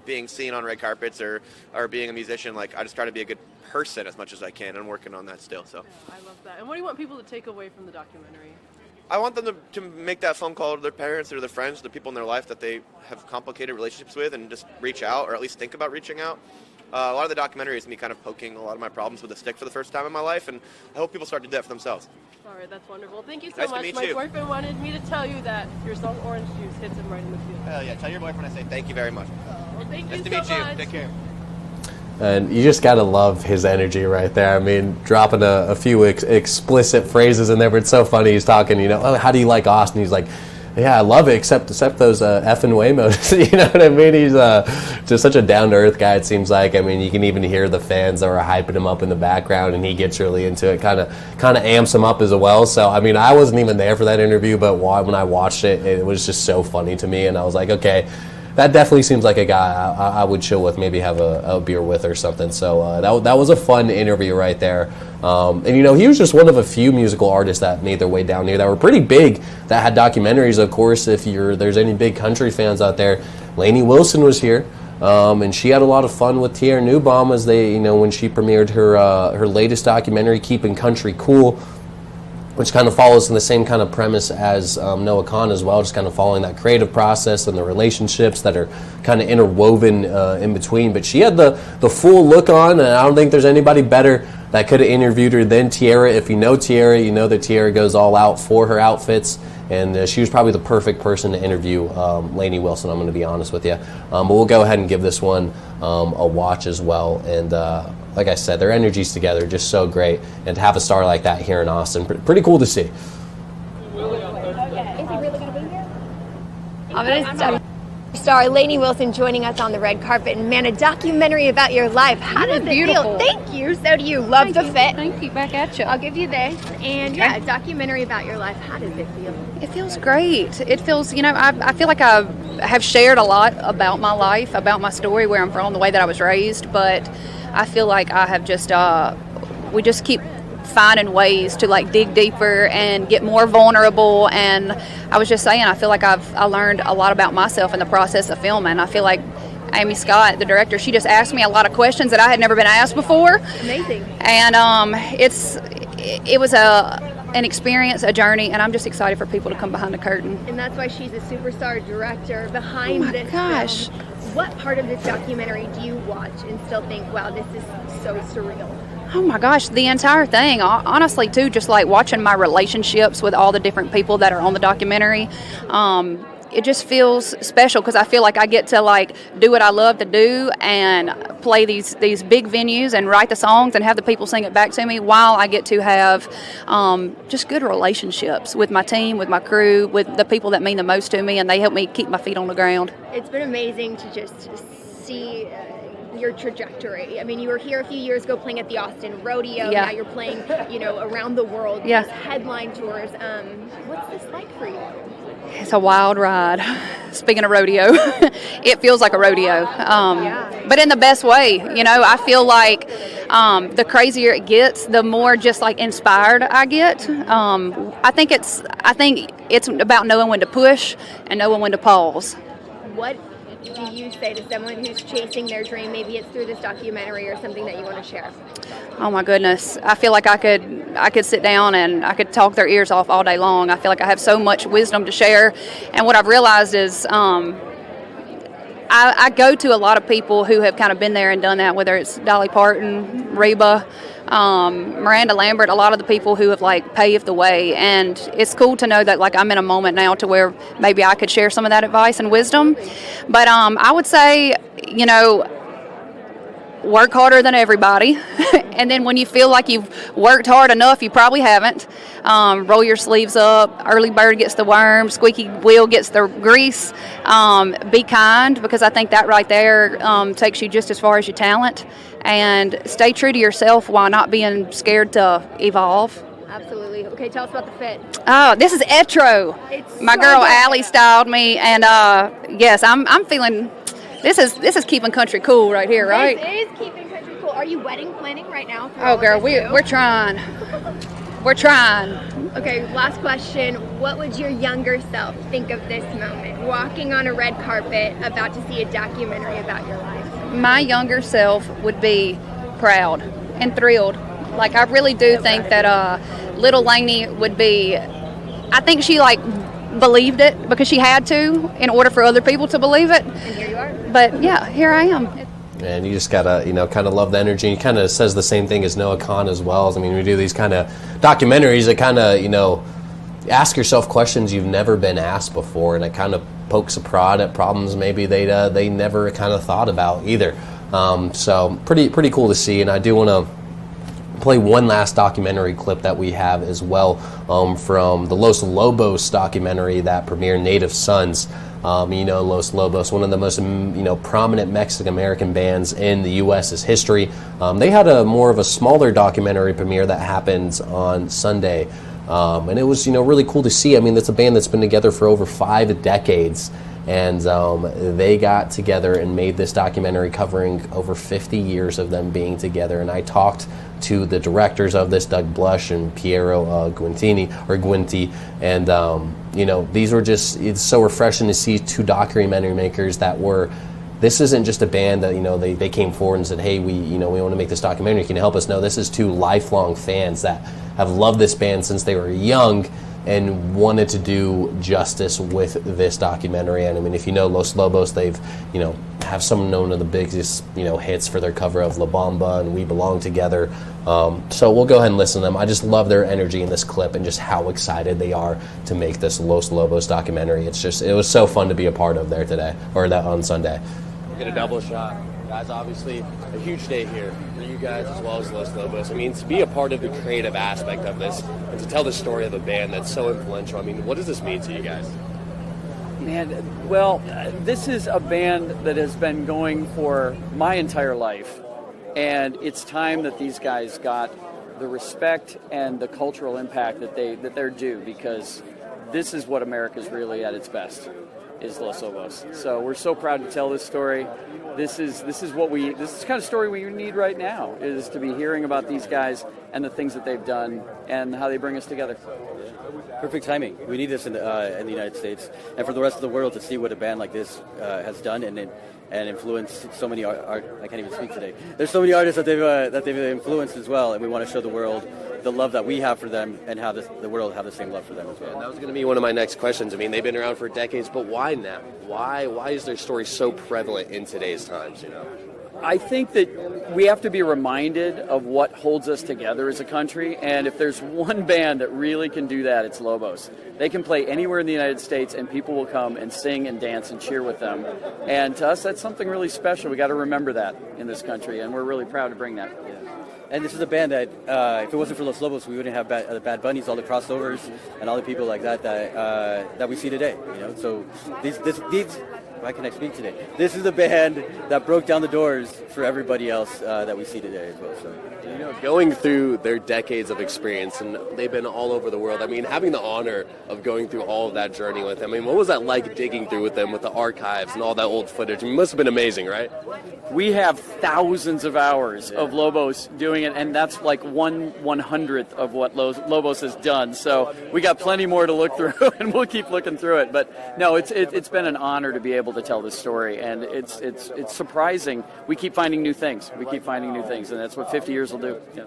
being seen on red carpets or being a musician. Like, I just try to be a good person as much as I can, and I'm working on that still. So yeah, I love that. And what do you want people to take away from the documentary? I want them to make that phone call to their parents or their friends, the people in their life that they have complicated relationships with, and just reach out, or at least think about reaching out. A lot of the documentary is me kind of poking a lot of my problems with a stick for the first time in my life, and I hope people start to do that for themselves. All right, that's wonderful. Thank you so Nice much. to meet My you. boyfriend wanted me to tell you that your song Orange Juice hits him right in the feels. Hell yeah, tell your boyfriend I say thank you very much. Well, thank Nice you to so meet you. much. Take care. And you just gotta love his energy right there. Dropping a few explicit phrases in there, but it's so funny. He's talking, oh, how do you like Austin? He's like, yeah, I love it, except those effing Waymos. You know what I mean? He's just such a down-to-earth guy, it seems like. You can even hear the fans that are hyping him up in the background, and he gets really into it, kind of amps him up as well. So, I wasn't even there for that interview, but when I watched it, it was just so funny to me, and I was like, okay, that definitely seems like a guy I would chill with, maybe have a beer with or something. So that was a fun interview right there. And he was just one of a few musical artists that made their way down here that were pretty big, that had documentaries. Of course, if there's any big country fans out there, Lainey Wilson was here. And she had a lot of fun with Tierra Newbaum as they, when she premiered her latest documentary, Keeping Country Cool, which kind of follows in the same kind of premise as Noah Kahan as well, just kind of following that creative process and the relationships that are kind of interwoven in between. But she had the full look on, and I don't think there's anybody better that could have interviewed her than Tierra. If you know Tierra, you know that Tierra goes all out for her outfits, and she was probably the perfect person to interview Lainey Wilson, I'm going to be honest with you. But we'll go ahead and give this one a watch as well. And like I said, their energy's together just so great, and to have a star like that here in Austin, pretty cool to see. Is he really going to be here? I'm going to star Lainey Wilson joining us on the red carpet, and man, a documentary about your life. How does it feel? Thank you. So do you. Love the fit. Thank you. Back at you. I'll give you this. And yeah, a documentary about your life. How does it feel? It feels great. It feels, I feel like I have shared a lot about my life, about my story, where I'm from, the way that I was raised, but I feel like I have just, we just keep finding ways to like dig deeper and get more vulnerable. And I was just saying, I feel like I learned a lot about myself in the process of filming. I feel like Amy Scott, the director, she just asked me a lot of questions that I had never been asked before. Amazing. And it was an experience, a journey, and I'm just excited for people to come behind the curtain. And that's why she's a superstar director behind this gosh. film. What part of this documentary do you watch and still think, wow, this is so surreal? Oh my gosh, the entire thing. Honestly, too, just like watching my relationships with all the different people that are on the documentary. It just feels special because I feel like I get to like do what I love to do and play these big venues and write the songs and have the people sing it back to me while I get to have just good relationships with my team, with my crew, with the people that mean the most to me, and they help me keep my feet on the ground. It's been amazing to just see your trajectory. I mean, you were here a few years ago playing at the Austin Rodeo. Yeah. Now you're playing, around the world. Yeah. These headline tours. What's this like for you? It's a wild ride. Speaking of rodeo, it feels like a rodeo, but in the best way. I feel like the crazier it gets, the more just like inspired I get. I think it's about knowing when to push and knowing when to pause. What do you say to someone who's chasing their dream? Maybe it's through this documentary or something that you want to share. Oh my goodness, I feel like I could sit down and I could talk their ears off all day long. I feel like I have so much wisdom to share, and what I've realized is I go to a lot of people who have kind of been there and done that, whether it's Dolly Parton, Reba, Miranda Lambert, a lot of the people who have like paved the way. And it's cool to know that like I'm in a moment now to where maybe I could share some of that advice and wisdom. But I would say, work harder than everybody. And then when you feel like you've worked hard enough, you probably haven't. Roll your sleeves up. Early bird gets the worm. Squeaky wheel gets the grease. Be kind, because I think that right there takes you just as far as your talent. And stay true to yourself while not being scared to evolve. Absolutely. Okay, tell us about the fit. Oh, this is Etro. It's My so girl good. Allie styled me, and yes, I'm feeling. This is keeping country cool right here, right? This is keeping country cool. Are you wedding planning right now? Oh, girl, we're trying. We're trying. Okay, last question. What would your younger self think of this moment? Walking on a red carpet, about to see a documentary about your life. My younger self would be proud and thrilled. Like, I really do think that little Lainey would be, I think she believed it because she had to in order for other people to believe it. And here you are. But yeah, here I am. And you just gotta, kind of love the energy. He kind of says the same thing as Noah Khan as well. I mean, we do these kind of documentaries that kind of, ask yourself questions you've never been asked before, and it kind of pokes a prod at problems maybe they never kind of thought about either. So pretty cool to see. And I do want to play one last documentary clip that we have as well from the Los Lobos documentary that premiered, Native Sons. Los Lobos, one of the most prominent Mexican-American bands in the U.S.'s history. They had more of a smaller documentary premiere that happened on Sunday, and it was really cool to see. I mean, it's a band that's been together for over 5 decades, and they got together and made this documentary covering over 50 years of them being together. And I talked to the directors of this, Doug Blush and Piero Guinti, and these were just, it's so refreshing to see two documentary makers that were, this isn't just a band that they came forward and said, hey, we want to make this documentary, can you help us? No, this is two lifelong fans that have loved this band since they were young and wanted to do justice with this documentary. And I mean, if you know Los Lobos, they've have some known of the biggest hits for their cover of La Bamba and We Belong Together. So we'll go ahead and listen to them. I just love their energy in this clip and just how excited they are to make this Los Lobos documentary. It was so fun to be a part of there today, or that on Sunday. We'll get a double shot. Guys, obviously a huge day here for you guys as well as Los Lobos. I mean, to be a part of the creative aspect of this and to tell the story of a band that's so influential, I mean, what does this mean to you guys? Man, well, this is a band that has been going for my entire life, and it's time that these guys got the respect and the cultural impact that they're due, because this is what America's really at its best. is Los Lobos. So we're so proud to tell this story. This is the kind of story we need right now, is to be hearing about these guys and the things that they've done and how they bring us together. Perfect timing. We need this in the United States, and for the rest of the world to see what a band like this has done and influenced so many art. I can't even speak today. There's so many artists that they've influenced as well, and we want to show the world the love that we have for them and have the world have the same love for them as well. And that was going to be one of my next questions. I mean, they've been around for decades, but why now? Why is their story so prevalent in today's times? I think that we have to be reminded of what holds us together as a country, and if there's one band that really can do that, it's Lobos. They can play anywhere in the United States, and people will come and sing and dance and cheer with them. And to us, that's something really special. We got to remember that in this country, and we're really proud to bring that. Yeah. And this is a band that, if it wasn't for Los Lobos, we wouldn't have Bad Bunnies, all the crossovers, and all the people like that we see today. So these. Why can I speak today? This is the band that broke down the doors for everybody else that we see today as well. So, going through their decades of experience, and they've been all over the world. I mean, having the honor of going through all of that journey with them. I mean, what was that like digging through with them with the archives and all that old footage? I mean, it must have been amazing, right? We have thousands of hours of Lobos doing it, and that's like 1/100th of what Lobos has done. So we got plenty more to look through, and we'll keep looking through it. But no, it's been an honor to be able to tell this story, and it's surprising. We keep finding new things. And that's what 50 years will do. Yeah.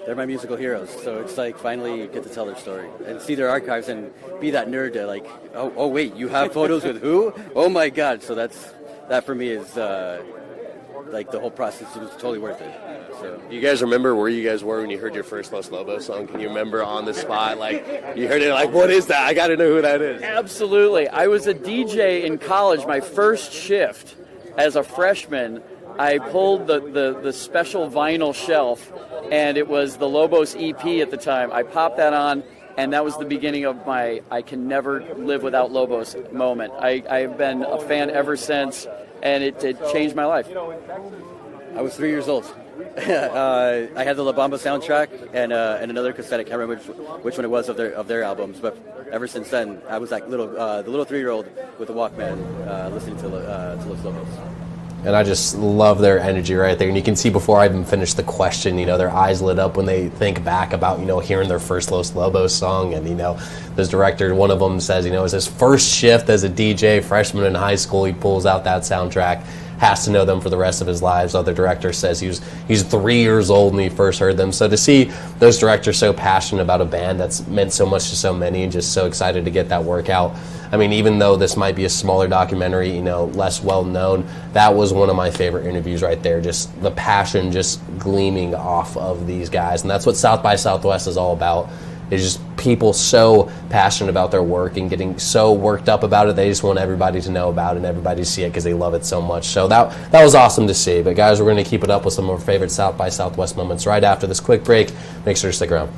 They're my musical heroes, so it's like finally get to tell their story and see their archives and be that nerd to like, oh wait, you have photos with who? Oh my God! So that for me is like the whole process is totally worth it. So. You guys remember where you guys were when you heard your first Los Lobos song? Can you remember on the spot, like you heard it, like what is that? I got to know who that is. Absolutely. I was a DJ in college. My first shift as a freshman, I pulled the special vinyl shelf, and it was the Lobos EP at the time. I popped that on, and that was the beginning of my I can never live without Lobos moment. I've been a fan ever since, and it changed my life. I was 3 years old. I had the La Bamba soundtrack and another cassette. I can't remember which one it was of their albums, but ever since then, I was like the little 3-year-old with the Walkman listening to Los Lobos. And I just love their energy right there. And you can see before I even finished the question, their eyes lit up when they think back about, hearing their first Los Lobos song. And, this director, one of them says, it's his first shift as a DJ, freshman in high school. He pulls out that soundtrack, has to know them for the rest of his lives. Other director says he's 3 years old when he first heard them. So to see those directors so passionate about a band that's meant so much to so many and just so excited to get that work out. I mean, even though this might be a smaller documentary, less well known, that was one of my favorite interviews right there. Just the passion just gleaming off of these guys. And that's what South by Southwest is all about. It's just people so passionate about their work and getting so worked up about it. They just want everybody to know about it and everybody to see it because they love it so much. So that was awesome to see. But guys, we're going to keep it up with some of our favorite South by Southwest moments right after this quick break. Make sure to stick around.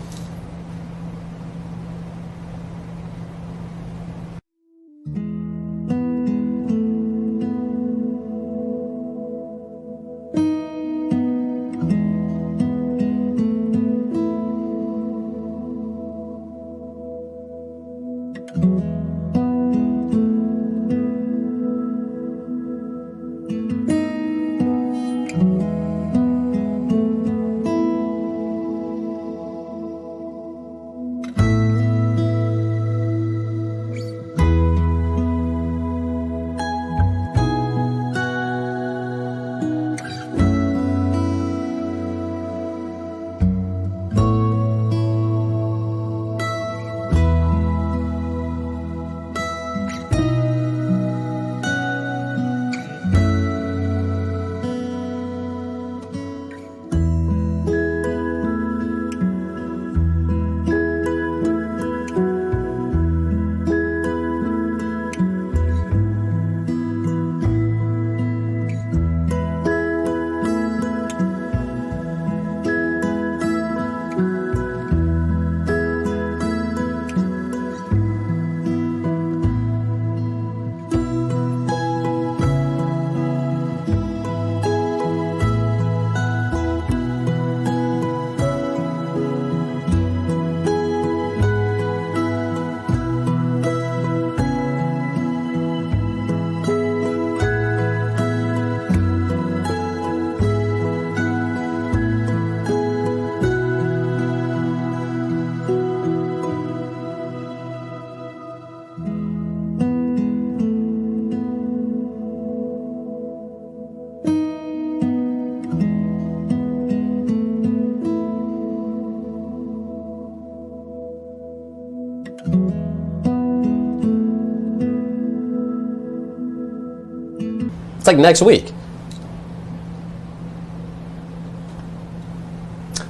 It's like next week.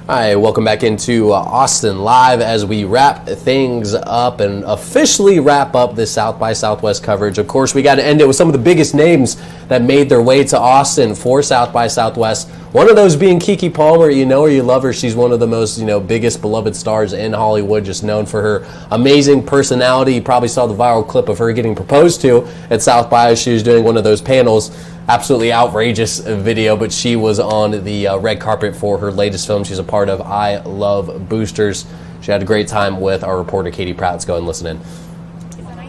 All right, welcome back into Austin Live as we wrap things up and officially wrap up this South by Southwest coverage. Of course, we got to end it with some of the biggest names that made their way to Austin for South by Southwest. One of those being Keke Palmer. You know her, you love her. She's one of the most, biggest beloved stars in Hollywood, just known for her amazing personality. You probably saw the viral clip of her getting proposed to at South by. She was doing one of those panels. Absolutely outrageous video, but she was on the red carpet for her latest film. She's a part of I Love Boosters. She had a great time with our reporter, Katie Pratt. Let's go and listen in.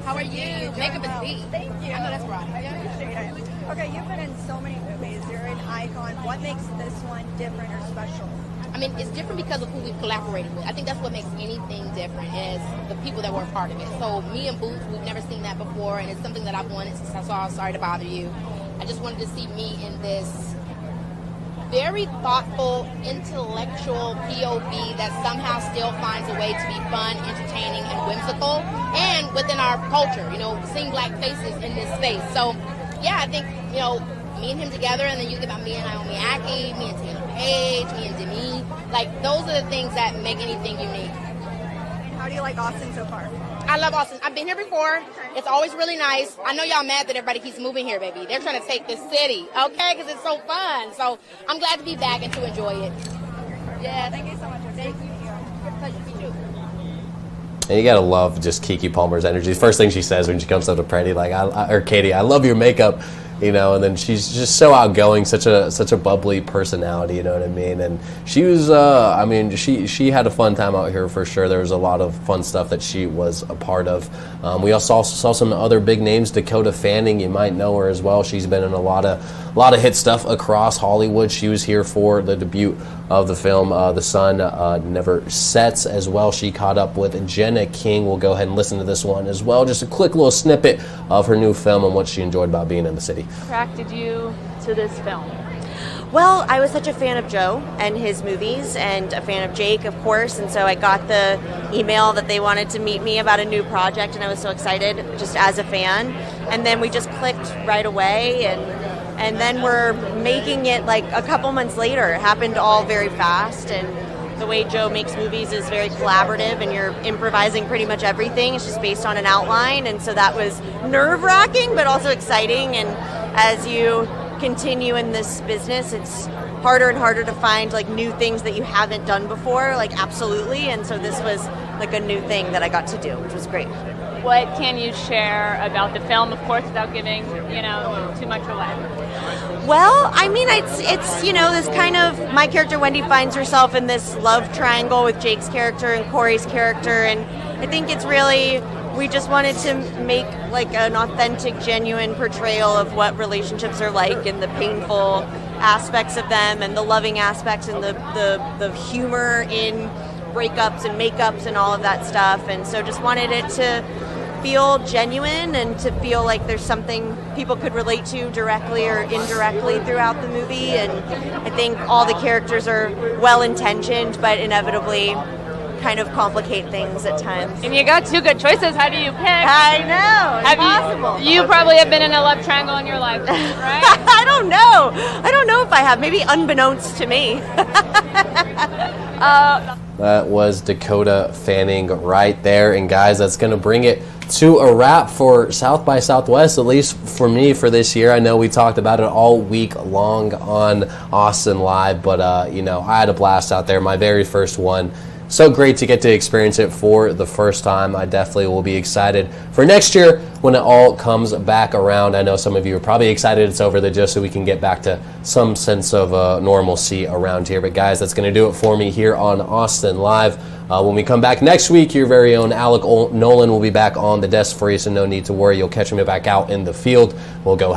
How are you? Makeup is deep. Thank you. I know that's right. Okay, you've been in so many movies. You're an icon. What makes this one different or special? I mean, it's different because of who we've collaborated with. I think that's what makes anything different is the people that were a part of it. So me and Boots, we've never seen that before, and it's something that I've wanted since I saw Sorry to Bother You. I just wanted to see me in this very thoughtful, intellectual POV that somehow still finds a way to be fun, entertaining, and whimsical, and within our culture, seeing black faces in this space. So, yeah, I think, me and him together, and then you think about me and Naomi Aki, me and Taylor Page, me and Demi, like, those are the things that make anything unique. And how do you like Austin so far? I love Austin. I've been here before. It's always really nice. I know y'all mad that everybody keeps moving here, baby. They're trying to take this city, okay? Because it's so fun. So I'm glad to be back and to enjoy it. Yeah, thank you so much. Thank you. Good pleasure to meet you. And you gotta love just Keke Palmer's energy. The first thing she says when she comes up to Freddie, or Katie, I love your makeup, and then she's just so outgoing, such a bubbly personality, you know what I mean? And she was, she had a fun time out here for sure. There was a lot of fun stuff that she was a part of. We also saw some other big names. Dakota Fanning, you might know her as well. She's been in a lot of hit stuff across Hollywood. She was here for the debut of the film The Sun Never Sets as well. She caught up with Jenna King. We'll go ahead and listen to this one as well. Just a quick little snippet of her new film and what she enjoyed about being in the city. Attracted you to this film? Well, I was such a fan of Joe and his movies and a fan of Jake, of course, and so I got the email that they wanted to meet me about a new project, and I was so excited just as a fan. And then we just clicked right away, and then we're making it like a couple months later. It happened all very fast, and the way Joe makes movies is very collaborative, and you're improvising pretty much everything. It's just based on an outline, and so that was nerve-wracking but also exciting. And as you continue in this business, it's harder and harder to find like new things that you haven't done before, like absolutely. And so this was like a new thing that I got to do, which was great. What can you share about the film, of course, without giving, too much away? Well, I mean, it's this kind of, my character Wendy finds herself in this love triangle with Jake's character and Corey's character, and I think it's really, we just wanted to make like an authentic, genuine portrayal of what relationships are like and the painful aspects of them and the loving aspects and the humor in breakups and makeups and all of that stuff. And so just wanted it to feel genuine and to feel like there's something people could relate to directly or indirectly throughout the movie. And I think all the characters are well-intentioned, but inevitably kind of complicate things at times. And you got two good choices. How do you pick? I know. It's possible. You probably have been in a love triangle in your life, right? I don't know if I have. Maybe unbeknownst to me. That was Dakota Fanning right there. And guys, that's going to bring it to a wrap for South by Southwest, at least for me for this year. I know we talked about it all week long on Austin Live, but I had a blast out there. My very first one. So great to get to experience it for the first time. I definitely will be excited for next year when it all comes back around. I know some of you are probably excited it's over there just so we can get back to some sense of normalcy around here. But guys, that's going to do it for me here on Austin Live. When we come back next week, your very own Alec Nolan will be back on the desk for you, so no need to worry. You'll catch him back out in the field. We'll go ahead